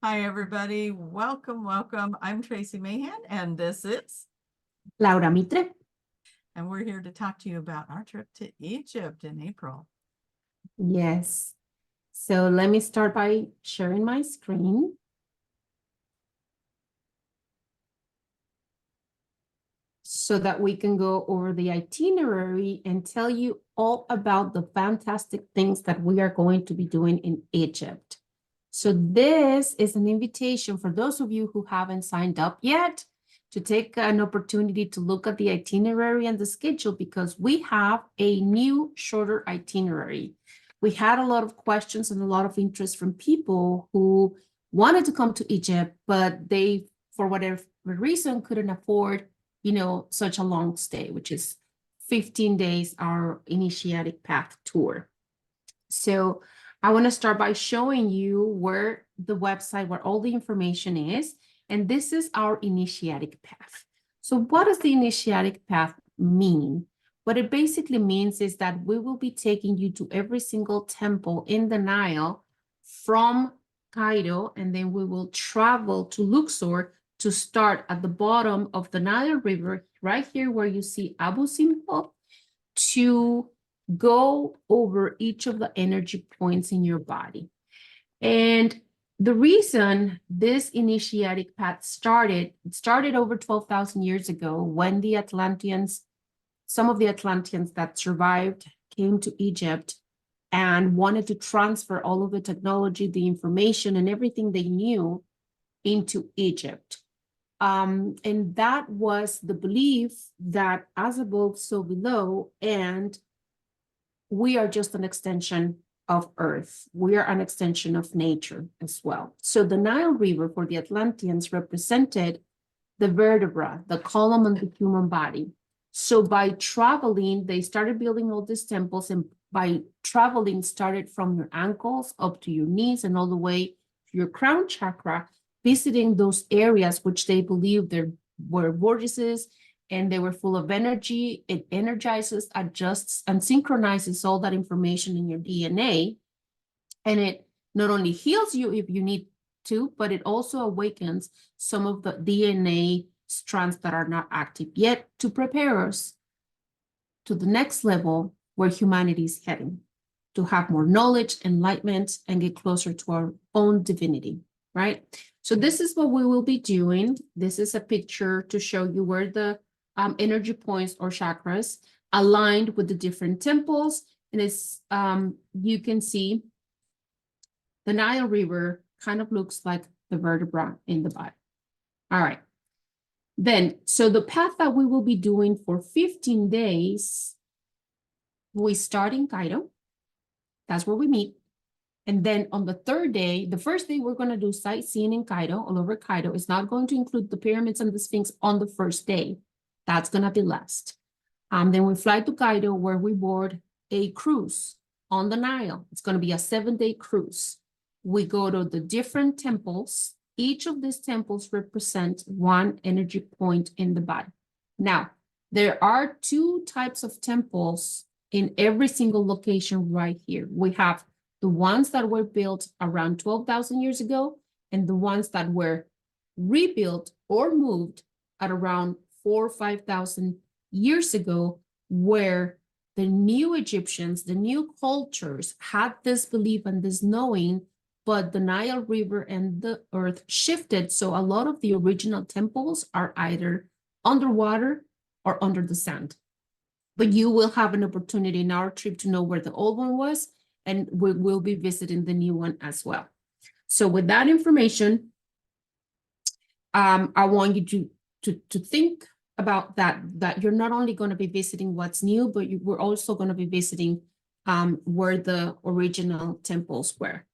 Hi, everybody. Welcome, welcome. I'm Tracy Mahan, and this is Laura Mitre. And we're here to talk to you about our trip to Egypt in April. Yes. So let me start by sharing my screen. So that we can go over the itinerary and tell you all about the fantastic things that we are going to be doing in Egypt. So this is an invitation for those of you who haven't signed up yet to take an opportunity to look at the itinerary and the schedule, because we have a new shorter itinerary. We had a lot of questions and a lot of interest from people who wanted to come to Egypt, but they, for whatever reason, couldn't afford such a long stay, which is 15 days, our Initiatic Path tour. So I want to start by showing you where the website, where all the information is. And this is our Initiatic Path. So what does the Initiatic Path mean? What it basically means is that we will be taking you to every single temple in the Nile from Cairo, and then we will travel to Luxor to start at the bottom of the Nile River, right here where you see Abu Simbel, to go over each of the energy points in your body. And the reason this Initiatic Path started over 12,000 years ago when the Atlanteans, some of the Atlanteans that survived, came to Egypt and wanted to transfer all of the technology, the information, and everything they knew into Egypt. And that was the belief that as above, so below, and we are just an extension of Earth. We are an extension of nature as well. So the Nile River for the Atlanteans represented the vertebra, the column of the human body. So by traveling, they started building all these temples, and by traveling started from your ankles up to your knees and all the way to your crown chakra, visiting those areas which they believed there were vortices and they were full of energy. It energizes, adjusts, and synchronizes all that information in your DNA. And it not only heals you if you need to, but it also awakens some of the DNA strands that are not active yet to prepare us to the next level where humanity is heading, to have more knowledge, enlightenment, and get closer to our own divinity, right? So this is what we will be doing. This is a picture to show you where the energy points or chakras aligned with the different temples. And it's, you can see the Nile River kind of looks like the vertebra in the body. All right. Then, so the path that we will be doing for 15 days, we start in Cairo. That's where we meet. And then on the third day, the first day, we're going to do sightseeing in Cairo, all over Cairo. It's not going to include the pyramids and the Sphinx on the first day. That's going to be last. Then we fly to Cairo, where we board a cruise on the Nile. It's going to be a 7-day cruise. We go to the different temples. Each of these temples represent one energy point in the body. Now, there are 2 types of temples in every single location right here. We have the ones that were built around 12,000 years ago, and the ones that were rebuilt or moved at around 4,000 or 5,000 years ago, where the new Egyptians, the new cultures had this belief and this knowing, but the Nile River and the earth shifted. So a lot of the original temples are either underwater or under the sand. But you will have an opportunity in our trip to know where the old one was, and we will be visiting the new one as well. So with that information, I want you to think about that you're not only going to be visiting what's new, but we're also going to be visiting where the original temples were.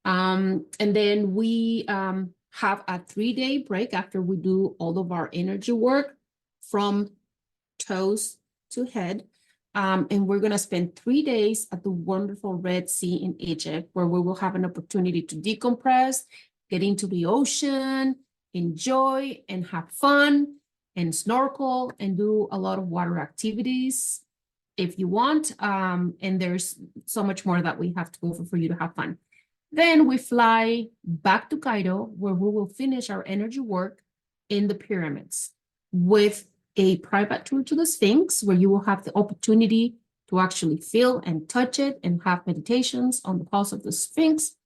And then we have a 3-day break after we do all of our energy work from toes to head. And we're going to spend 3 days at the wonderful Red Sea in Egypt, where we will have an opportunity to decompress, get into the ocean, enjoy and have fun, and snorkel and do a lot of water activities if you want. And there's so much more that we have to go for you to have fun. Then we fly back to Cairo, where we will finish our energy work in the pyramids with a private tour to the Sphinx, where you will have the opportunity to actually feel and touch it and have meditations on the pulse of the Sphinx.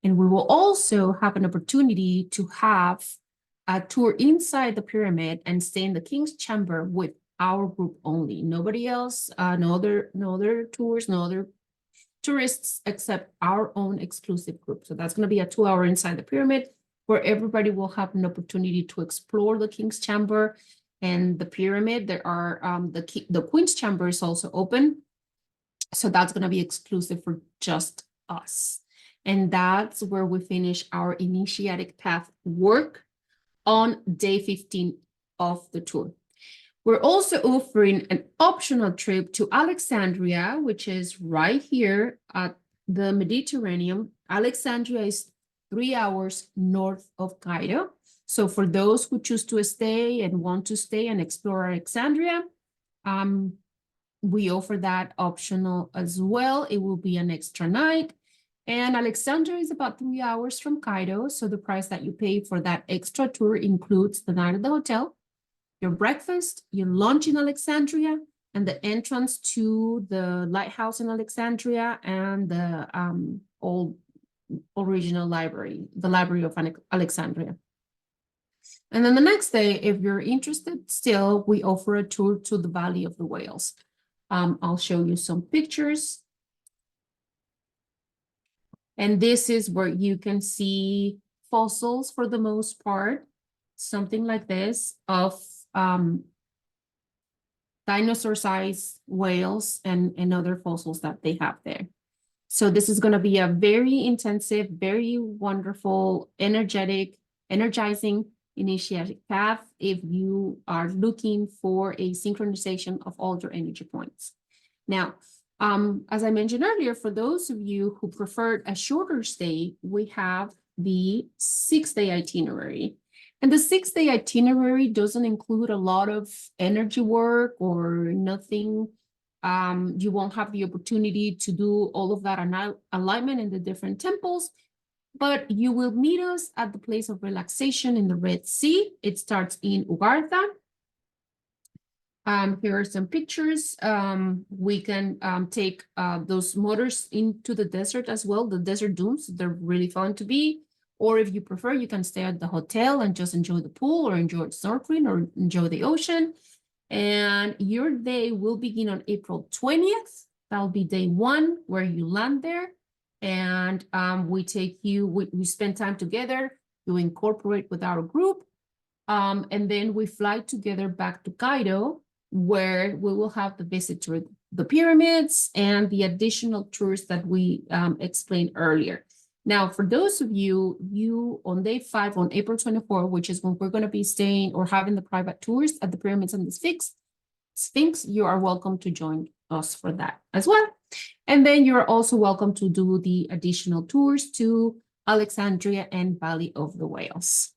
And we will also have an opportunity to have a tour inside the pyramid and stay in the King's Chamber with our group only. Nobody else, no other tours, no other tourists except our own exclusive group. So that's going to be a 2-hour inside the pyramid where everybody will have an opportunity to explore the King's Chamber and the pyramid. There are the Queen's Chamber is also open. So that's going to be exclusive for just us. And that's where we finish our initiatic path work on day 15 of the tour. We're also offering an optional trip to Alexandria, which is right here at the Mediterranean. Alexandria is 3 hours north of Cairo. So for those who choose to stay and want to stay and explore Alexandria, we offer that optional as well. It will be an extra night. And Alexandria is about 3 hours from Cairo. So the price that you pay for that extra tour includes the night at the hotel, your breakfast, your lunch in Alexandria, and the entrance to the lighthouse in Alexandria and the old original library, the Library of Alexandria. And then the next day, if you're interested still, we offer a tour to the Valley of the Whales. I'll show you some pictures. And this is where you can see fossils for the most part, something like this, of dinosaur-sized whales and other fossils that they have there. So this is going to be a very intensive, very wonderful, energizing initiatic path if you are looking for a synchronization of all your energy points. Now, as I mentioned earlier, for those of you who preferred a shorter stay, we have the 6-day itinerary. And the 6-day itinerary doesn't include a lot of energy work or nothing. You won't have the opportunity to do all of that alignment in the different temples, but you will meet us at the place of relaxation in the Red Sea. It starts in Ugarte. Here are some pictures. We can take those motors into the desert as well, the desert dunes. They're really fun to be. Or if you prefer, you can stay at the hotel and just enjoy the pool or enjoy snorkeling or enjoy the ocean. And your day will begin on April 20th. That'll be day 1 where you land there. And we spend time together, you incorporate with our group. And then we fly together back to Cairo, where we will have the visit to the pyramids and the additional tours that we explained earlier. Now, for those of you on day 5, on April 24, which is when we're going to be staying or having the private tours at the pyramids and the Sphinx, you are welcome to join us for that as well. And then you're also welcome to do the additional tours to Alexandria and Valley of the Whales.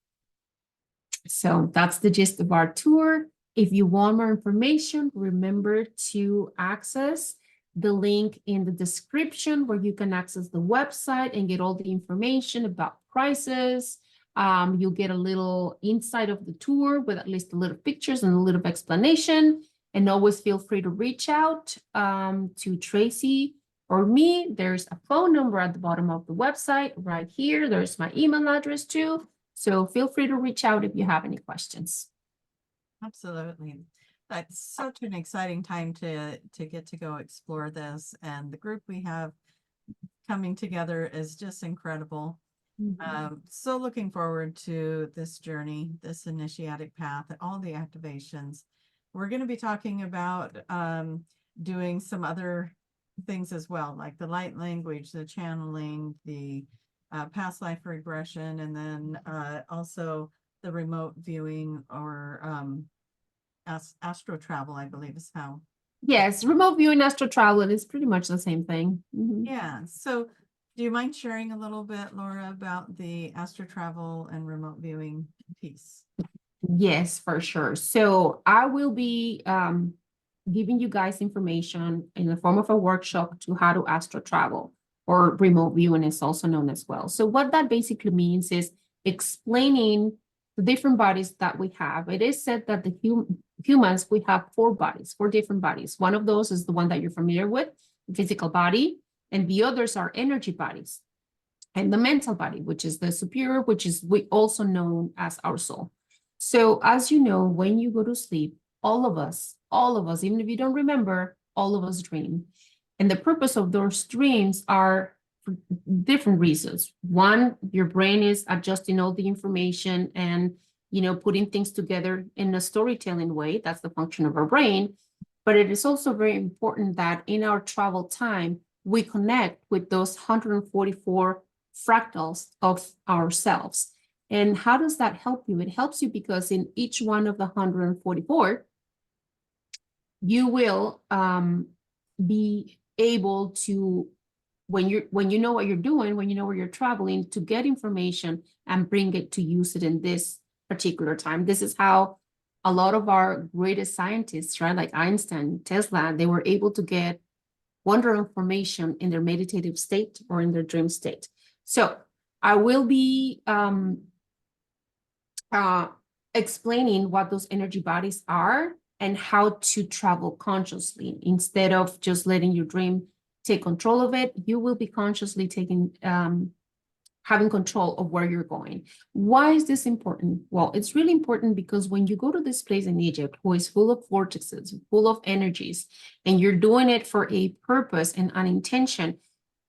So that's the gist of our tour. If you want more information, remember to access the link in the description where you can access the website and get all the information about prices. You'll get a little insight of the tour with at least a little pictures and a little explanation. And always feel free to reach out to Tracy or me. There's a phone number at the bottom of the website right here. There's my email address too. So feel free to reach out if you have any questions. Absolutely. That's such an exciting time to get to go explore this. And the group we have coming together is just incredible. So looking forward to this journey, this initiatic path, all the activations. We're going to be talking about doing some other things as well, like the light language, the channeling, the past life regression, and then also the remote viewing or astro travel, I believe is how. Yes, remote viewing, astro travel is pretty much the same thing. Yeah. So do you mind sharing a little bit, Laura, about the astro travel and remote viewing piece? Yes, for sure. So I will be giving you guys information in the form of a workshop to how to astro travel. or remote viewing is also known as well. So what that basically means is explaining the different bodies that we have. It is said that the humans, we have 4 bodies, 4 different bodies. One of those is the one that you're familiar with, the physical body, and the others are energy bodies. And the mental body, which is the superior, which is we also known as our soul. So as you know, when you go to sleep, all of us, even if you don't remember, all of us dream. And the purpose of those dreams are for different reasons. One, your brain is adjusting all the information and, putting things together in a storytelling way. That's the function of our brain. But it is also very important that in our travel time, we connect with those 144 fractals of ourselves. And how does that help you? It helps you because in each one of the 144, you will be able to, when you know what you're doing, when you know where you're traveling, to get information and bring it to use it in this particular time. This is how a lot of our greatest scientists, right, like Einstein, Tesla, they were able to get wonder information in their meditative state or in their dream state. So I will be explaining what those energy bodies are and how to travel consciously. Instead of just letting your dream take control of it, you will be consciously having control of where you're going. Why is this important? Well, it's really important because when you go to this place in Egypt, who is full of vortexes, full of energies, and you're doing it for a purpose and an intention,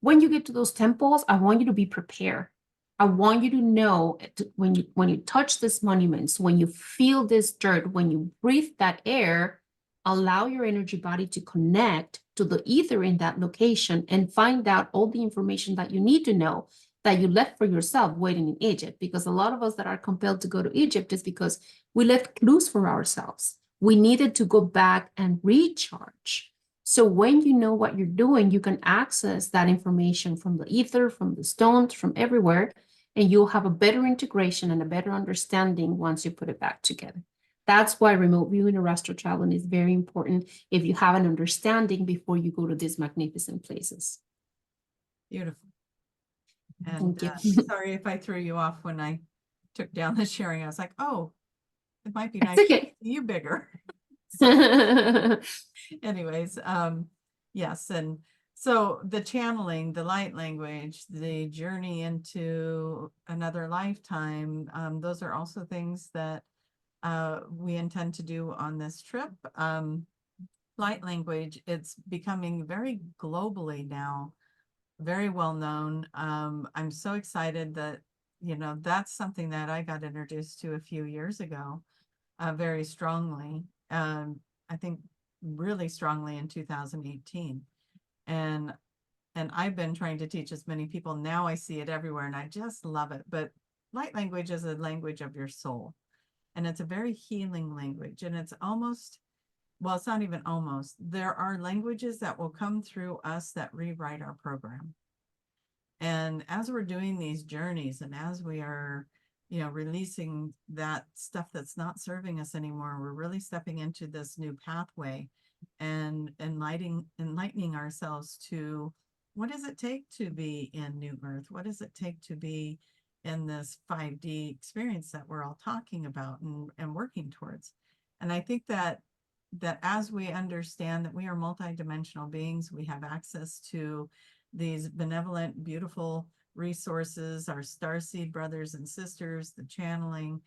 when you get to those temples, I want you to be prepared. I want you to know when you touch these monuments, when you feel this dirt, when you breathe that air, allow your energy body to connect to the ether in that location and find out all the information that you need to know that you left for yourself waiting in Egypt. Because a lot of us that are compelled to go to Egypt is because we left clues for ourselves. We needed to go back and recharge. So when you know what you're doing, you can access that information from the ether, from the stones, from everywhere, and you'll have a better integration and a better understanding once you put it back together. That's why remote viewing or astral traveling is very important if you have an understanding before you go to these magnificent places. Beautiful. And Thank you. sorry if I threw you off when I took down the sharing. I was like, oh, it might be It's nice okay. to see you bigger. Anyways, yes. And so the channeling, the light language, the journey into another lifetime, those are also things that we intend to do on this trip. Light language, it's becoming very globally now, very well known. I'm so excited that, that's something that I got introduced to a few years ago, very strongly. I think really strongly in 2018. And I've been trying to teach as many people. Now I see it everywhere and I just love it. But light language is a language of your soul. And it's a very healing language. And it's almost, well, it's not even almost. There are languages that will come through us that rewrite our program. And as we're doing these journeys and as we are, releasing that stuff that's not serving us anymore, we're really stepping into this new pathway and enlightening ourselves to what does it take to be in New Earth? What does it take to be in this 5D experience that we're all talking about and working towards? And I think that as we understand that we are multidimensional beings, we have access to these benevolent, beautiful resources, our starseed brothers and sisters, the channeling,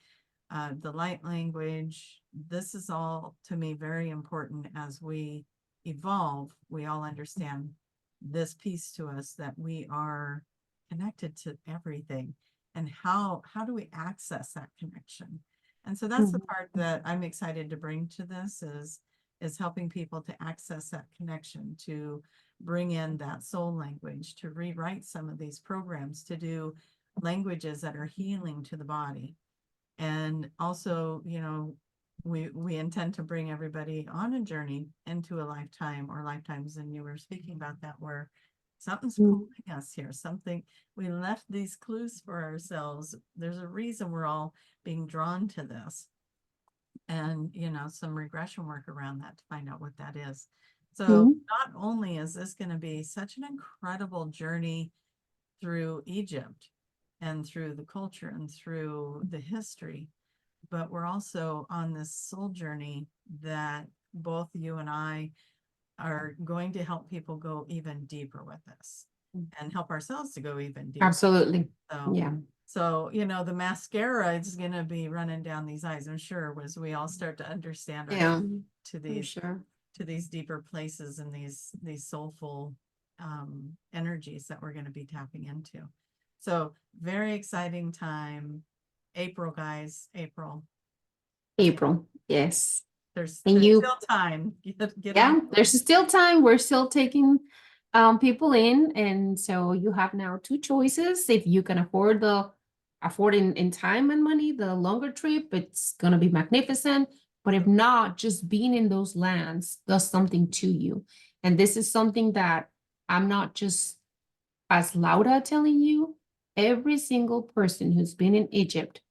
the light language. This is all, to me, very important as we evolve. We all understand this piece to us that we are connected to everything. And how do we access that connection? And so that's the part that I'm excited to bring to this is helping people to access that connection, to bring in that soul language, to rewrite some of these programs, to do languages that are healing to the body. And also, we intend to bring everybody on a journey into a lifetime or lifetimes. And you were speaking about that, where something's pulling us here, we left these clues for ourselves. There's a reason we're all being drawn to this. And, some regression work around that to find out what that is. So Mhm. not only is this going to be such an incredible journey through Egypt and through the culture and through the history, but we're also on this soul journey that both you and I are going to help people go even deeper with this and help ourselves to go even deeper. Absolutely. So, Yeah. so, you know, the mascara is going to be running down these eyes, I'm sure, as we all start to understand our Yeah. to For these sure. to these deeper places and these soulful energies that we're going to be tapping into. So very exciting time. April, guys, April. April. Yes. There's And you, still time. Get yeah, on. there's still time. We're still taking people in. And so you have now two choices. If you can afford in time and money, the longer trip, it's gonna be magnificent. But if not, just being in those lands does something to you. And this is something that I'm not just as Laura telling you, every single person who's been in Egypt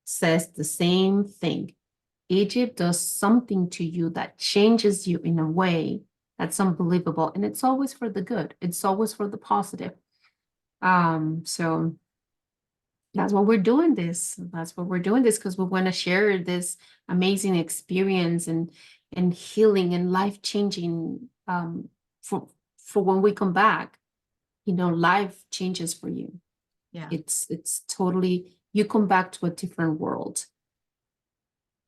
says the same thing. Egypt does something to you that changes you in a way that's unbelievable. And it's always for the good. It's always for the positive. So that's what we're doing this. That's what we're doing this because we want to share this amazing experience and healing and life-changing for when we come back. You know, life changes for you. Yeah. It's totally, you come back to a different world.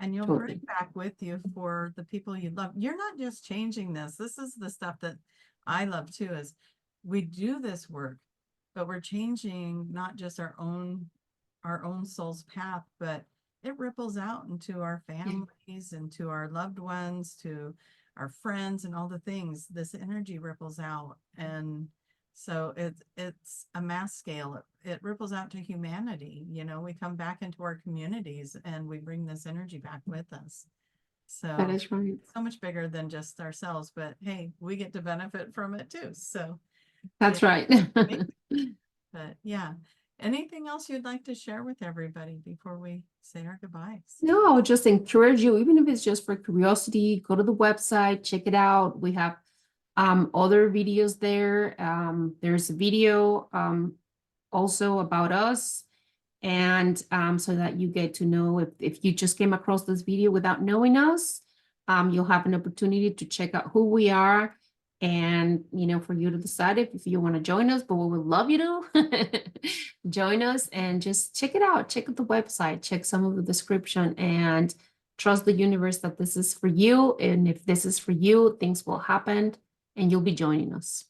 And you'll Totally. bring back with you for the people you love. You're not just changing this. This is the stuff that I love too, is we do this work, but we're changing not just our own soul's path, but it ripples out into our families, into our loved ones, to our friends and all the things. This energy ripples out. And so it's a mass scale. It ripples out to humanity. You know, we come back into our communities and we bring this energy back with us. That So is right. so much bigger than just ourselves, but hey, we get to benefit from it too. So That's right. but yeah, anything else you'd like to share with everybody before we say our goodbyes? No, I would just encourage you, even if it's just for curiosity, go to the website, check it out. We have other videos there. There's a video also about us. And so that you get to know if you just came across this video without knowing us, you'll have an opportunity to check out who we are and, you know, for you to decide if you want to join us, but we would love you to join us and just check it out. Check out the website, check some of the description and trust the universe that this is for you. And if this is for you, things will happen and you'll be joining us.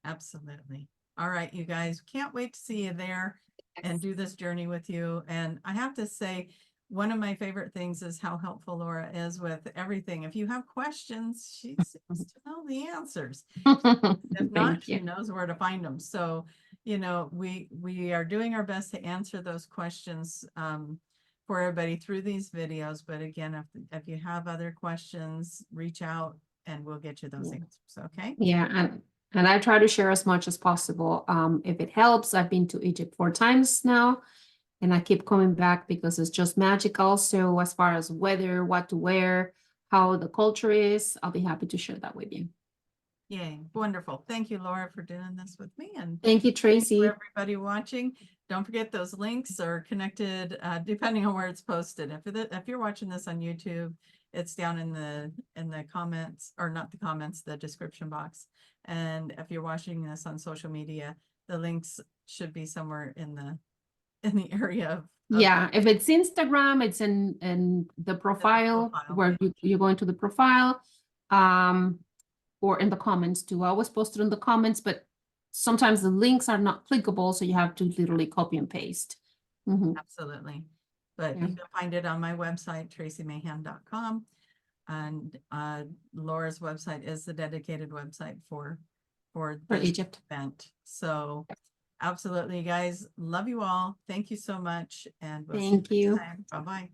Absolutely. All right, you guys, can't wait to see you there and do this journey with you. And I have to say, one of my favorite things is how helpful Laura is with everything. If you have questions, she seems to know the answers. If not, she knows where to find them. So, you know, we are doing our best to answer those questions for everybody through these videos. But again, if you have other questions, reach out and we'll get you those answers. Okay. Yeah, and I try to share as much as possible. If it helps, I've been to Egypt 4 times now, and I keep coming back because it's just magical. So as far as weather, what to wear, how the culture is, I'll be happy to share that with you. Yay, wonderful. Thank you, Laura, for doing this with me. And thank you, thank Tracy. you for everybody watching. Don't forget those links are connected depending on where it's posted. If you're watching this on YouTube, it's down in the comments, or not the comments, the description box. And if you're watching this on social media, the links should be somewhere in the area of Yeah, if it's Instagram, it's in the profile where you go into the profile, or in the comments too. I always post it in the comments, but sometimes the links are not clickable, so you have to literally copy and paste. Absolutely. But Yeah. you can find it on my website, tracymayhan.com. And Laura's website is the dedicated website for this Egypt event. So absolutely, you guys, love you all. Thank you so much. And we'll see you Thank you. next time. Bye-bye.